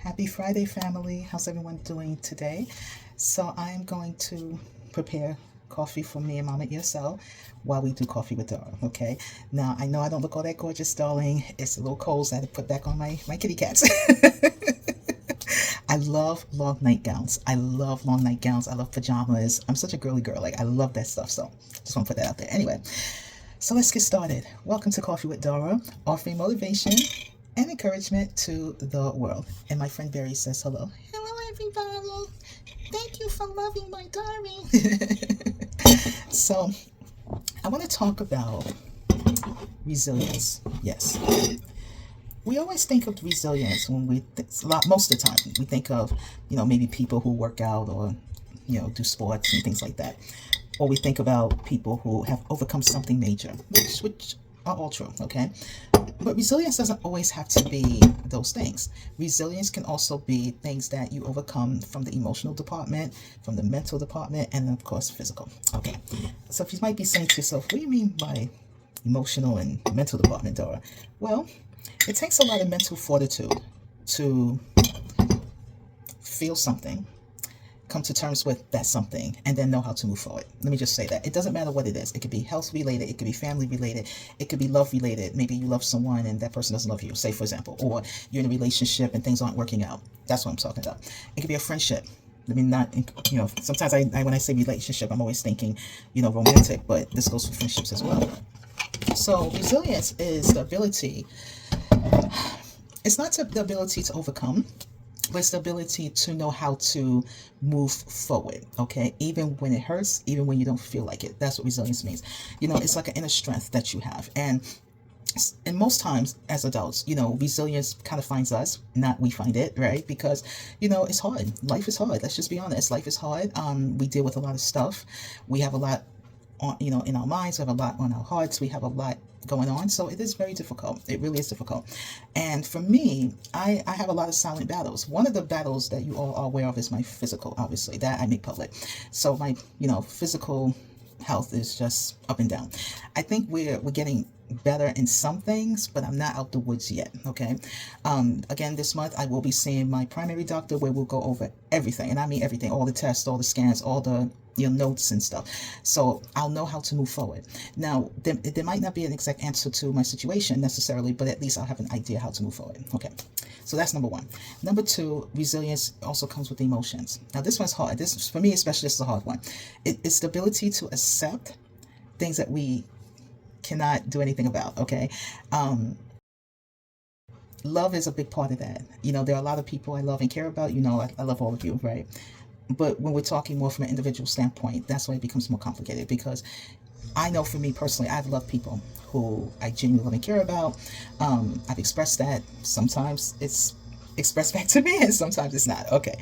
Happy Friday, family. How's everyone doing today? So I'm going to prepare coffee for me and Mama ESL while we do coffee with Dara, okay? Now, I know I don't look all that gorgeous, darling. It's a little cold, so I had to put back on my kitty cats. I love long nightgowns. I love long nightgowns. I love pajamas. I'm such a girly girl. Like, I love that stuff, so just want to put that out there. Anyway, so let's get started. Welcome to Coffee with Dara, offering motivation and encouragement to the world. And my friend Barry says hello. Hello, everybody. Thank you for loving my diary. So, I want to talk about resilience. Yes. We always think of resilience when most of the time, we think of, maybe people who work out or, do sports and things like that. Or we think about people who have overcome something major, which are all true, okay? But resilience doesn't always have to be those things. Resilience can also be things that you overcome from the emotional department, from the mental department, and of course, physical. Okay, so if you might be saying to yourself, what do you mean by emotional and mental department, Dara? Well, it takes a lot of mental fortitude to feel something, come to terms with that something, and then know how to move forward. Let me just say that. It doesn't matter what it is. It could be health related, it could be family related, it could be love related. Maybe you love someone and that person doesn't love you, say for example, or you're in a relationship and things aren't working out. That's what I'm talking about. It could be a friendship. I mean, not, sometimes I when I say relationship, I'm always thinking, romantic, but this goes for friendships as well. So resilience is the ability, it's not the ability to overcome, but it's the ability to know how to move forward, okay? Even when it hurts, even when you don't feel like it. That's what resilience means. It's like an inner strength that you have. And most times as adults, resilience kind of finds us, not we find it, right? Because, it's hard. Life is hard. Let's just be honest. Life is hard. We deal with a lot of stuff. We have a lot on, in our minds. We have a lot on our hearts. We have a lot going on, so it is very difficult. It really is difficult. And for me, I have a lot of silent battles. One of the battles that you all are aware of is my physical, obviously, that I make public. So my physical health is just up and down. I think we're getting better in some things, but I'm not out the woods yet, okay? Again, this month I will be seeing my primary doctor, where we'll go over everything, and I mean everything, all the tests, all the scans, all the notes and stuff. So I'll know how to move forward. Now, there might not be an exact answer to my situation necessarily, but at least I'll have an idea how to move forward. Okay, so that's number one. Number two, resilience also comes with emotions. Now, this one's hard. This, for me especially, this is a hard one. It's the ability to accept things that we cannot do anything about, okay? Love is a big part of that. There are a lot of people I love and care about. I love all of you, right? But when we're talking more from an individual standpoint, that's why it becomes more complicated, because I know for me personally, I've loved people who I genuinely love and care about. I've expressed that. Sometimes it's expressed back to me and sometimes it's not. Okay.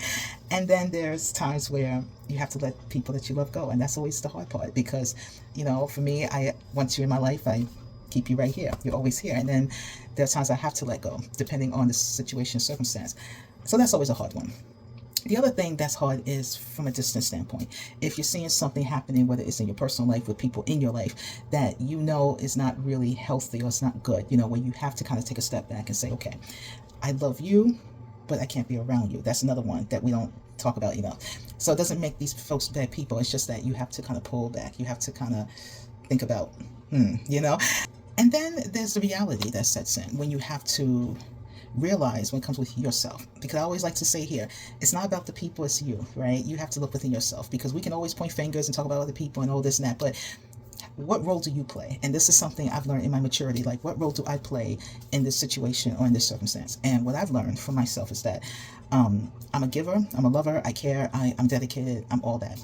And then there's times where you have to let people that you love go. And that's always the hard part, because, for me, once you're in my life, I keep you right here. You're always here. And then there are times I have to let go, depending on the situation, circumstance. So that's always a hard one. The other thing that's hard is from a distance standpoint. If you're seeing something happening, whether it's in your personal life with people in your life that is not really healthy or it's not good, where you have to kind of take a step back and say, okay, I love you, but I can't be around you. That's another one that we don't talk about, So it doesn't make these folks bad people. It's just that you have to kind of pull back. You have to kind of think about, And then there's the reality that sets in when you have to realize when it comes with yourself, because I always like to say here, it's not about the people, it's you, right? You have to look within yourself, because we can always point fingers and talk about other people and all this and that, but what role do you play? And this is something I've learned in my maturity. Like, what role do I play in this situation or in this circumstance? And what I've learned for myself is that I'm a giver, I'm a lover, I care, I'm dedicated, I'm all that.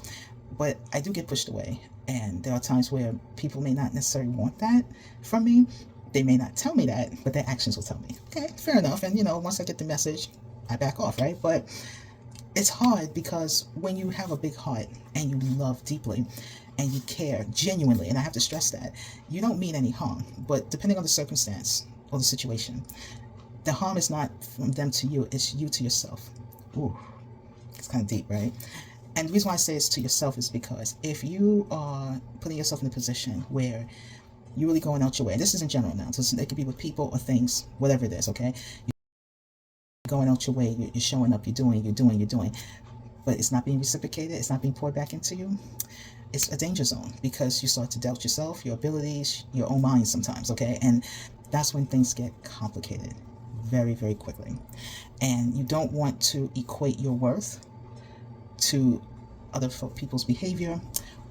But I do get pushed away, and there are times where people may not necessarily want that from me. They may not tell me that, but their actions will tell me. Okay, fair enough. And once I get the message, I back off, right? But it's hard, because when you have a big heart and you love deeply and you care genuinely, and I have to stress that, you don't mean any harm. But depending on the circumstance or the situation, the harm is not from them to you, it's you to yourself. Ooh, it's kind of deep, right? And the reason why I say it's to yourself is because if you are putting yourself in a position where you're really going out your way, and this is in general now, so it could be with people or things, whatever it is, okay? going out your way, you're showing up, you're doing, but it's not being reciprocated, it's not being poured back into you, it's a danger zone, because you start to doubt yourself, your abilities, your own mind sometimes, okay? And that's when things get complicated very, very quickly. And you don't want to equate your worth to other people's behavior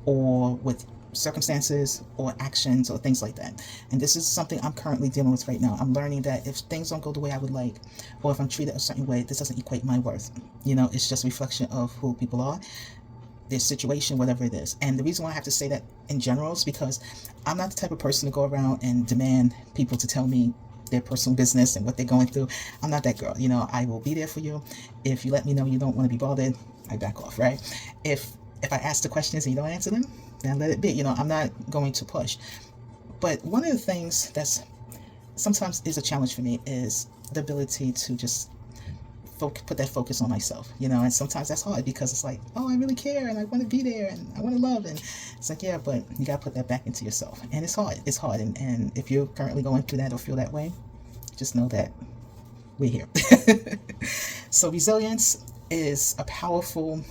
or with circumstances or actions or things like that. And this is something I'm currently dealing with right now. I'm learning that if things don't go the way I would like, or if I'm treated a certain way, this doesn't equate my worth. You know, it's just a reflection of who people are, their situation, whatever it is. And the reason why I have to say that in general is because I'm not the type of person to go around and demand people to tell me their personal business and what they're going through. I'm not that girl. You know, I will be there for you. If you let me know you don't want to be bothered, I back off, right? If I ask the questions and you don't answer them, then let it be. You know, I'm not going to push. But one of the things that's sometimes is a challenge for me is the ability to just put that focus on myself, you know. And sometimes that's hard, because it's like, oh, I really care and I want to be there and I want to love, and it's like, yeah, but you got to put that back into yourself, and it's hard. And if you're currently going through that or feel that way, just know that we're here. So resilience is a powerful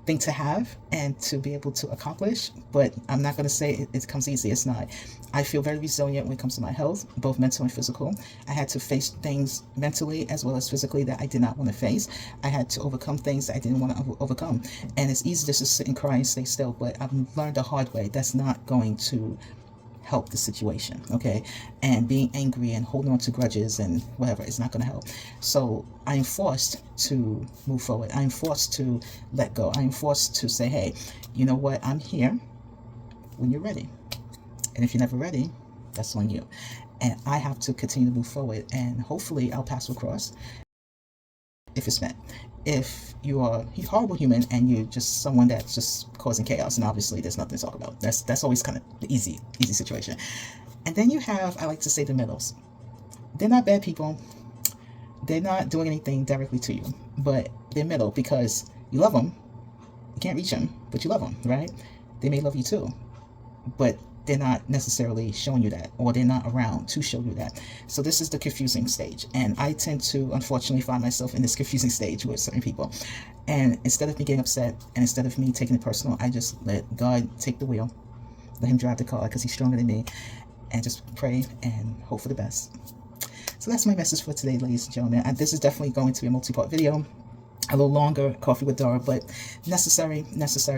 thing to have and to be able to accomplish, but I'm not going to say it comes easy. It's not. I feel very resilient when it comes to my health, both mental and physical. I had to face things mentally as well as physically that I did not want to face. I had to overcome things that I didn't want to overcome. And it's easy just to sit and cry and stay still, but I've learned the hard way that's not going to help the situation, okay? And being angry and holding on to grudges and whatever is not going to help. So I am forced to move forward. I am forced to let go. I am forced to say, hey, you know what? I'm here when you're ready. And if you're never ready, that's on you. And I have to continue to move forward, and hopefully I'll pass across if it's meant. If you are a horrible human and you're just someone that's just causing chaos, and obviously there's nothing to talk about. That's always kind of the easy situation. And then you have, I like to say, the middles. They're not bad people. They're not doing anything directly to you, but they're middle because you love them. You can't reach them, but you love them, right? They may love you too, but they're not necessarily showing you that, or they're not around to show you that. So this is the confusing stage, and I tend to unfortunately find myself in this confusing stage with certain people. And instead of me getting upset and instead of me taking it personal, I just let God take the wheel, let him drive the car because he's stronger than me, and just pray and hope for the best. So that's my message for today, ladies and gentlemen. And this is definitely going to be a multi-part video, a little longer, Coffee with Dara, but necessary.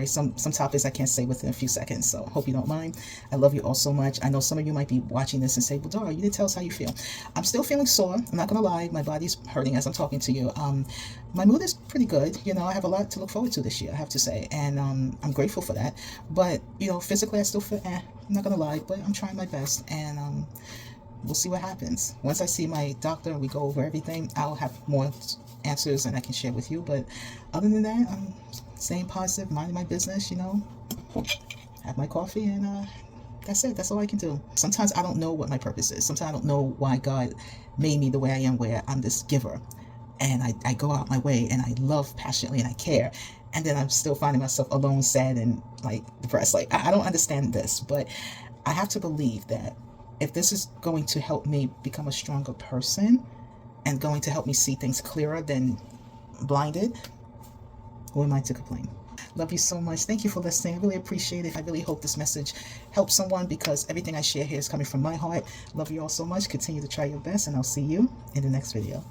Some topics I can't say within a few seconds, so hope you don't mind. I love you all so much. I know some of you might be watching this and say, well, Dara, you didn't tell us how you feel. I'm still feeling sore. I'm not gonna lie. My body's hurting as I'm talking to you. My mood is pretty good. You know, I have a lot to look forward to this year, I have to say, and I'm grateful for that. But, you know, physically I still feel, I'm not gonna lie, but I'm trying my best, and we'll see what happens. Once I see my doctor and we go over everything, I'll have more answers and I can share with you. But other than that, I'm staying positive, minding my business, you know, have my coffee, and that's it. That's all I can do. Sometimes I don't know what my purpose is. Sometimes I don't know why God made me the way I am, where I'm this giver and I go out my way and I love passionately and I care, and then I'm still finding myself alone, sad, and like depressed. Like I don't understand this, but I have to believe that if this is going to help me become a stronger person and going to help me see things clearer than blinded, who am I to complain? Love you so much. Thank you for listening. I really appreciate it. I really hope this message helps someone, because everything I share here is coming from my heart. Love you all so much. Continue to try your best, and I'll see you in the next video.